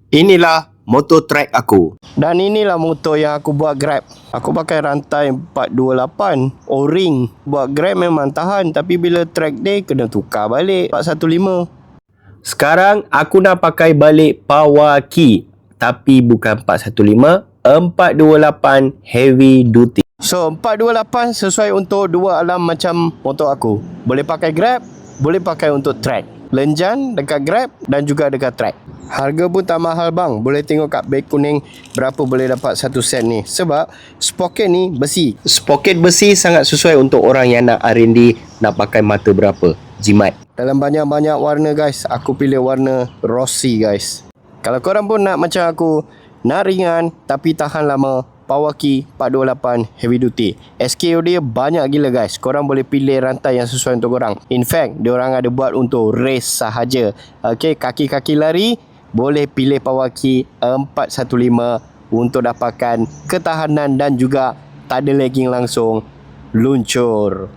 Inilah motor track aku. Dan inilah motor yang aku buat Grab. Aku pakai rantai 428 O-ring. Buat Grab memang tahan, tapi bila track day kena tukar balik 415. Sekarang aku nak pakai balik power key, tapi bukan 415, 428 heavy duty. So 428 sesuai untuk dua alam macam motor aku. Boleh pakai Grab, boleh pakai untuk track. Lenjan dekat Grab dan juga dekat track. Harga pun tak mahal bang. Boleh tengok kat beg kuning berapa boleh dapat satu set ni. Sebab sprocket ni besi. Sprocket besi sangat sesuai untuk orang yang nak R&D, nak pakai mata berapa, jimat. Dalam banyak-banyak warna guys, aku pilih warna Rossi guys. Kalau korang pun nak macam aku, nak ringan tapi tahan lama, power key 428 heavy duty. SKU dia banyak gila guys. Korang boleh pilih rantai yang sesuai untuk korang. In fact, diorang ada buat untuk race sahaja. Okay, kaki-kaki lari boleh pilih power key 415 untuk dapatkan ketahanan dan juga tak ada lagging langsung luncur.